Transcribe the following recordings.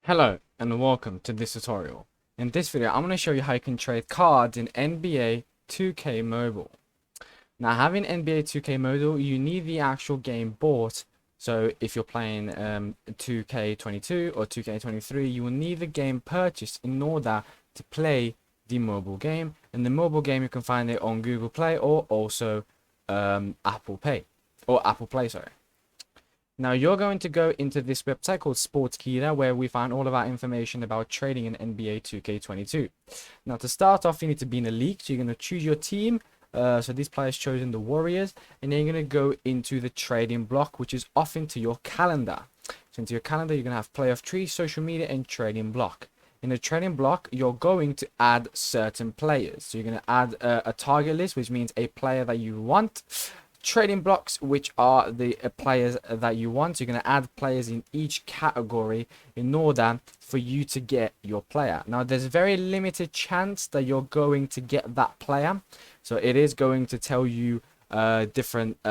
Hello and welcome to this tutorial. In this video I'm going to show you how you can trade cards in NBA 2K Mobile. Now having NBA 2K Mobile you need the actual game bought, so if you're playing 2K22 or 2K23 you will need the game purchased in order to play the mobile game, and the mobile game you can find it on Google Play or also Apple Play, sorry. Now you're going to go into this website called Sportskeeda, where we find all of our information about trading in NBA 2K22. Now to start off you need to be in a league, so you're going to choose your team. So these players chosen the Warriors, and then you're going to go into the trading block, which is off into your calendar. So into your calendar you're going to have playoff tree, social media, and trading block. In the trading block you're going to add certain players. So you're going to add a target list, which means a player that you want. Trading blocks, which are the players that you want. You're going to add players in each category in order for you to get your player. Now there's very limited chance that you're going to get that player, so it is going to tell you different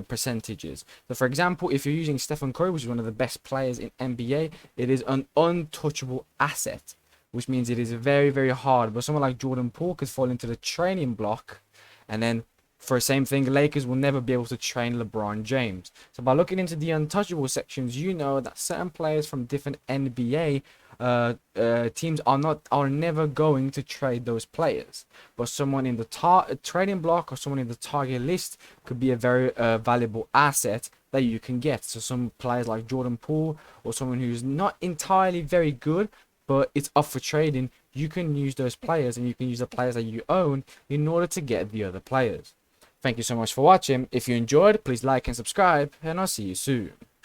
percentages. So for example, if you're using Stephen Curry, which is one of the best players in NBA, it is an untouchable asset, which means it is very hard. But someone like Jordan Poole could fall into the training block, and then for the same thing, Lakers will never be able to train LeBron James. So by looking into the untouchable sections, you know that certain players from different NBA teams are never going to trade those players. But someone in the trading block or someone in the target list could be a very valuable asset that you can get. So some players like Jordan Poole, or someone who's not entirely very good, but it's up for trading, you can use those players, and you can use the players that you own in order to get the other players. Thank you so much for watching. If you enjoyed, please like and subscribe, and I'll see you soon.